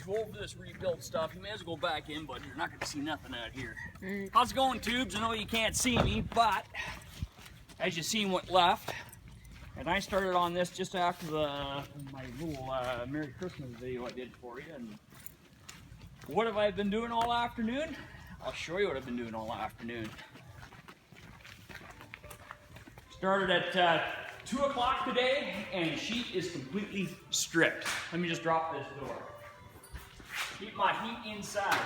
go over this rebuild stuff. You may as well go back in, but you're not going to see nothing out here. How's it going, tubes? I know you can't see me, but as you seen what left, and I started on this just after my little Merry Christmas video I did for you. And what have I been doing all afternoon? I'll show you what I've been doing all afternoon. Started at 2 o'clock today, and the sheet is completely stripped. Let me just drop this door. Keep my heat inside.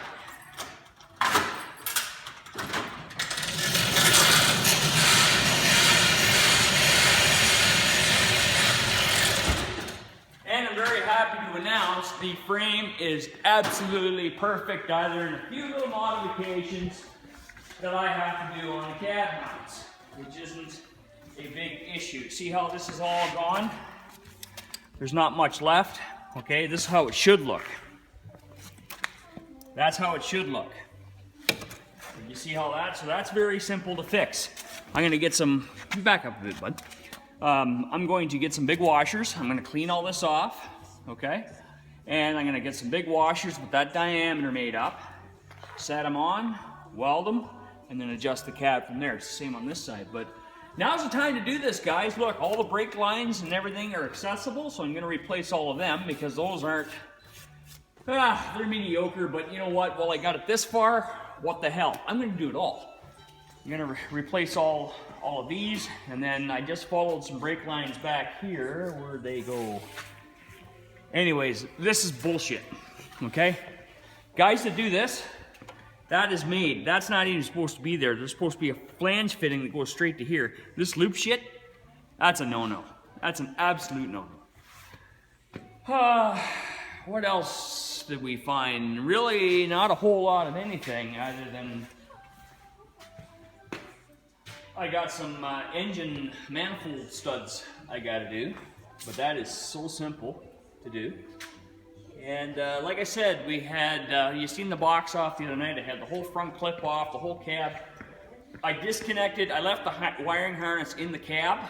And I'm very happy to announce the frame is absolutely perfect, other than a few little modifications that I have to do on the cab mounts, which isn't a big issue. See how this is all gone? There's not much left. Okay, this is how it should look. That's how it should look. You see how so that's very simple to fix. I'm gonna get some, back up a bit, bud. I'm going to get some big washers. I'm gonna clean all this off, okay? And I'm gonna get some big washers with that diameter made up, set them on, weld them, and then adjust the cab from there. It's the same on this side, but now's the time to do this, guys. Look, all the brake lines and everything are accessible, so I'm gonna replace all of them because those aren't, they're mediocre, but you know what? Well, I got it this far, what the hell? I'm gonna do it all. I'm gonna replace all of these, and then I just followed some brake lines back here. Where'd they go? Anyways, this is bullshit, okay? Guys that do this, that is made. That's not even supposed to be there. There's supposed to be a flange fitting that goes straight to here. This loop shit, that's a no-no. That's an absolute no-no. What else did we find? Really not a whole lot of anything other than I got some engine manifold studs I gotta do, but that is so simple to do. And like I said, we had, you seen the box off the other night. I had the whole front clip off, the whole cab. I disconnected, I left the wiring harness in the cab,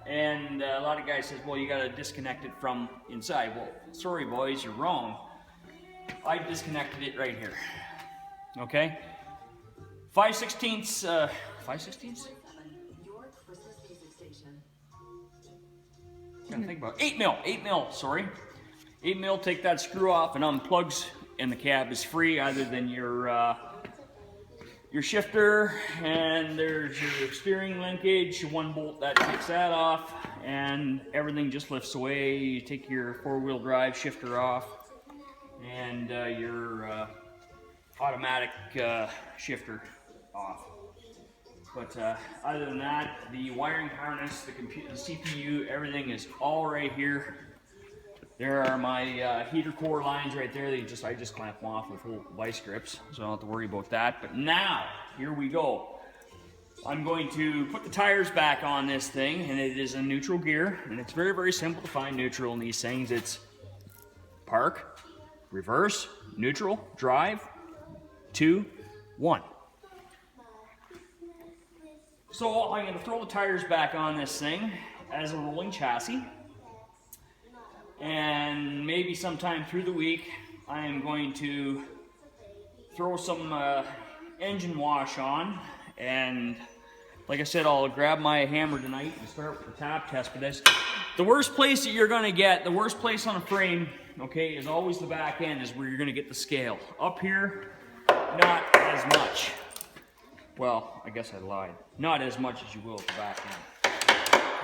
and a lot of guys says, well, you gotta disconnect it from inside. Well, sorry boys, you're wrong. I disconnected it right here, okay? 5/16, 5/16? I'm trying to think about it. 8 mil, sorry. 8 mil, take that screw off and unplugs, and the cab is free other than your shifter, and there's your steering linkage, one bolt that takes that off, and everything just lifts away. You take your four-wheel drive shifter off, and your automatic shifter off. But other than that, the wiring harness, the computer, the CPU, everything is all right here. There are my heater core lines right there. I just clamp them off with little vice grips, so I don't have to worry about that. But now, here we go. I'm going to put the tires back on this thing, and it is a neutral gear, and it's very, very simple to find neutral in these things. It's park, reverse, neutral, drive, 2, 1. So I'm going to throw the tires back on this thing as a rolling chassis. And maybe sometime through the week, I am going to throw some engine wash on. And like I said, I'll grab my hammer tonight and start with the tap test for this. The worst place that you're going to get, the worst place on a frame, okay, is always the back end, is where you're going to get the scale. Up here, not as much. Well, I guess I lied. Not as much as you will at the back end.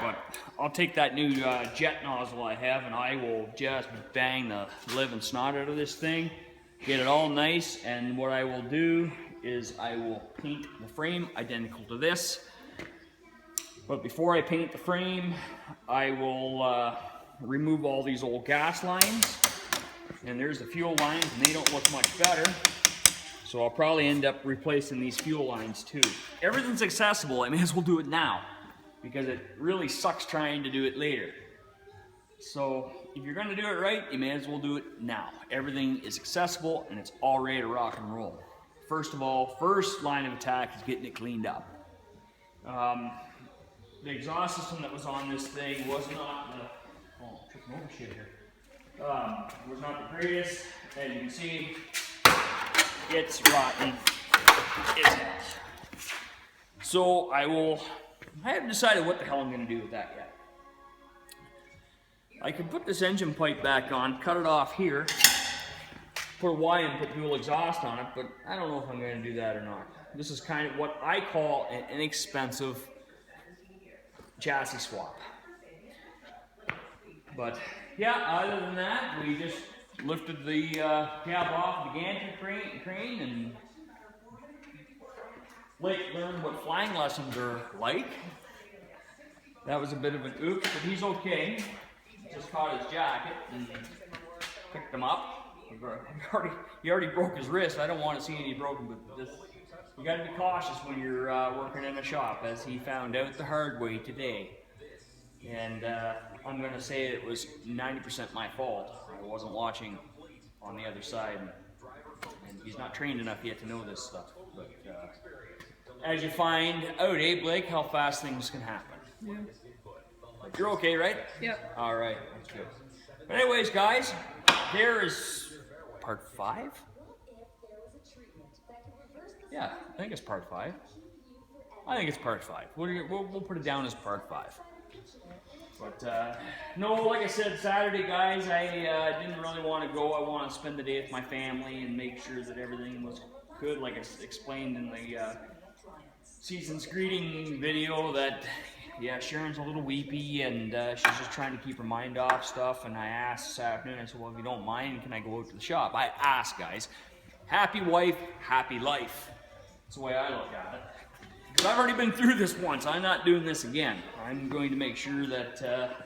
But I'll take that new jet nozzle I have, and I will just bang the living snot out of this thing, get it all nice, and what I will do is I will paint the frame identical to this. But before I paint the frame, I will remove all these old gas lines, and there's the fuel lines, and they don't look much better. So I'll probably end up replacing these fuel lines too. Everything's accessible. I may as well do it now, because it really sucks trying to do it later. So if you're gonna do it right, you may as well do it now. Everything is accessible and it's all ready to rock and roll. First of all, first line of attack is getting it cleaned up. The exhaust system that was on this thing was not the, oh, tripping over shit here. was not the greatest. As you can see, it's rotten as hell. So I haven't decided what the hell I'm going to do with that yet. I could put this engine pipe back on, cut it off here, put a Y and put dual exhaust on it, but I don't know if I'm going to do that or not. This is kind of what I call an inexpensive chassis swap. But yeah, other than that, we just lifted the cab off the gantry crane and learned what flying lessons are like. That was a bit of an oops, but he's okay. Just caught his jacket and picked him up. He already broke his wrist. I don't want to see any broken, but just, you got to be cautious when you're working in a shop, as he found out the hard way today. And I'm going to say it was 90% my fault. I wasn't watching on the other side, and he's not trained enough yet to know this stuff. But as you find out, Blake, how fast things can happen. Yeah. But you're okay, right? Yep. All right, that's good. But anyways, guys, there is part 5. Yeah, I think it's part 5. I think it's part 5. We'll put it down as part 5. But no, like I said, Saturday, guys, I didn't really want to go. I want to spend the day with my family and make sure that everything was good, like I explained in the season's greeting video. That yeah, Sharon's a little weepy and she's just trying to keep her mind off stuff. And I asked this afternoon, I said, well, if you don't mind, can I go out to the shop? I asked, guys. Happy wife, happy life. That's the way I look at it. Because I've already been through this once. I'm not doing this again. I'm going to make sure that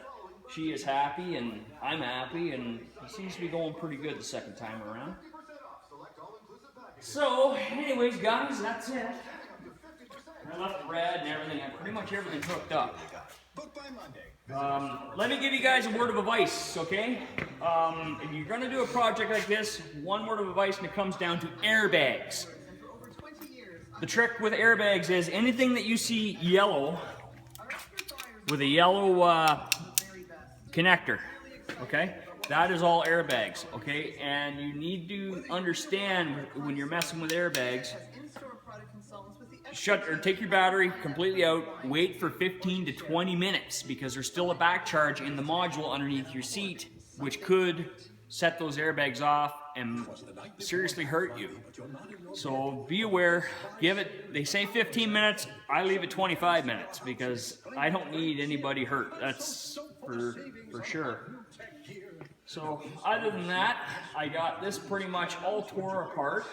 she is happy and I'm happy, and it seems to be going pretty good the second time around. So, anyways, guys, that's it. I left the red and everything. I pretty much everything's hooked up. Let me give you guys a word of advice, okay? If you're going to do a project like this, one word of advice, and it comes down to airbags. The trick with airbags is anything that you see yellow with a yellow connector, okay? That is all airbags, okay? And you need to understand when you're messing with airbags, take your battery completely out, wait for 15 to 20 minutes because there's still a back charge in the module underneath your seat, which could set those airbags off and seriously hurt you. So be aware, they say 15 minutes, I leave it 25 minutes because I don't need anybody hurt, that's for sure. So other than that, I got this pretty much all tore apart,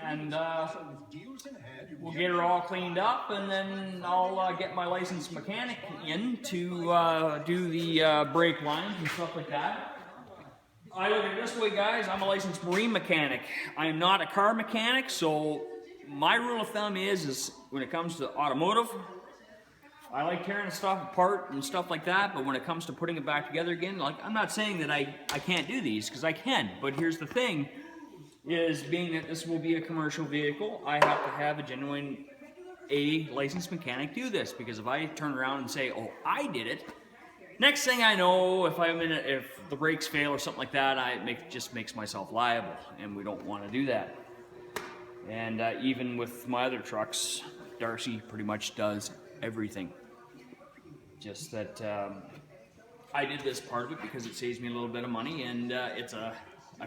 and we'll get her all cleaned up, and then I'll get my licensed mechanic in to do the brake lines and stuff like that. I look at it this way, guys. I'm a licensed marine mechanic. I am not a car mechanic, so my rule of thumb is when it comes to automotive, I like tearing stuff apart and stuff like that, but when it comes to putting it back together again, like, I'm not saying that I can't do these, because I can, but here's the thing, is being that this will be a commercial vehicle, I have to have a genuine licensed mechanic do this, because if I turn around and say, oh, I did it, next thing I know, if the brakes fail or something like that, just makes myself liable, and we don't want to do that. And even with my other trucks, Darcy pretty much does everything. Just that I did this part of it because it saves me a little bit of money, and I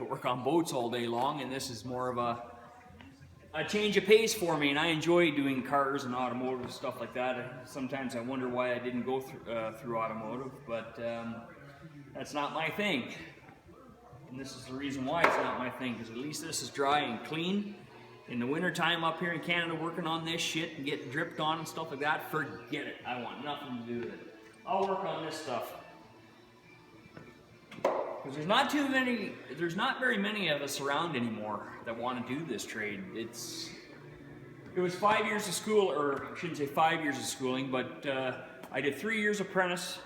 work on boats all day long, and this is more of a change of pace for me, and I enjoy doing cars and automotive stuff like that. Sometimes I wonder why I didn't go through automotive, but that's not my thing. And this is the reason why it's not my thing, because at least this is dry and clean. In the wintertime up here in Canada working on this shit and getting dripped on and stuff like that, forget it. I want nothing to do with it. I'll work on this stuff. Because there's not very many of us around anymore that want to do this trade. It was 5 years of school, or I shouldn't say 5 years of schooling, but I did 3 years apprentice.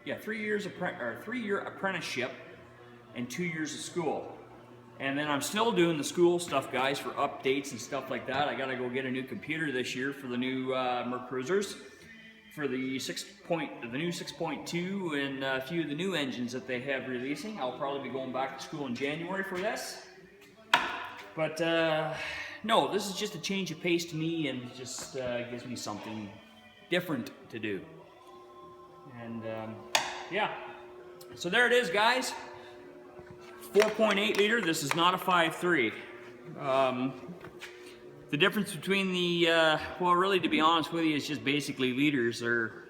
Yeah, 3-year apprenticeship and 2 years of school. And then I'm still doing the school stuff, guys, for updates and stuff like that. I gotta go get a new computer this year for the new Mercruisers. for the new 6.2 and a few of the new engines that they have releasing. I'll probably be going back to school in January for this. But no, this is just a change of pace to me, and just gives me something different to do. And yeah, so there it is, guys. 4.8 liter. This is not a 5.3. The difference between the, well, really, to be honest with you, it's just basically liters. Or,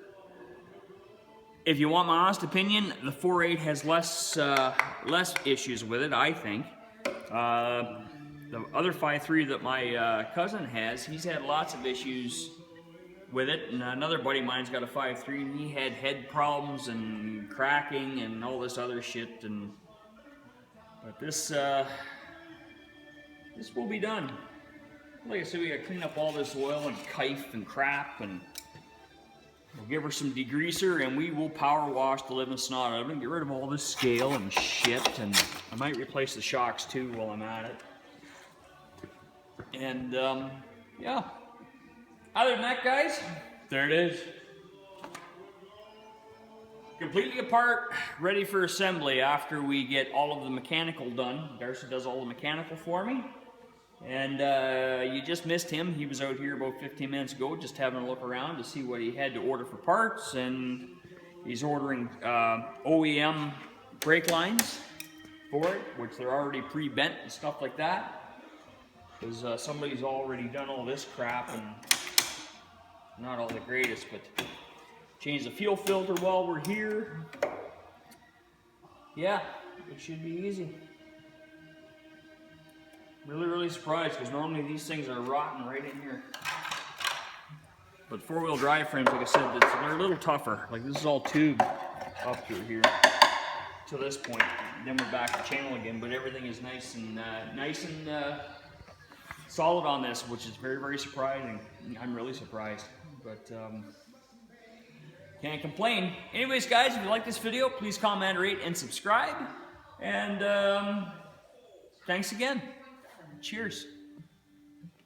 if you want my honest opinion, the 4.8 has less issues with it, I think. The other 5.3 that my cousin has, he's had lots of issues with it, and another buddy of mine's got a 5.3, and he had head problems and cracking and all this other shit. And but this will be done. Like I said, we gotta clean up all this oil and kife and crap, and we'll give her some degreaser, and we will power wash the living snot out of it and get rid of all this scale and shit. And I might replace the shocks too while I'm at it. And yeah, other than that, guys, there it is. Completely apart, ready for assembly after we get all of the mechanical done. Darcy does all the mechanical for me. And you just missed him. He was out here about 15 minutes ago just having a look around to see what he had to order for parts. And he's ordering OEM brake lines for it, which they're already pre-bent and stuff like that. Because somebody's already done all this crap, and not all the greatest, but change the fuel filter while we're here. Yeah, it should be easy. Really surprised, because normally these things are rotten right in here. But four-wheel drive frames, like I said, they're a little tougher. Like, this is all tube up through here to this point. Then we're back to channel again, but everything is nice and solid on this, which is very surprising. I'm really surprised, but can't complain. Anyways, guys, if you like this video, please comment, rate, and subscribe. And thanks again. Cheers.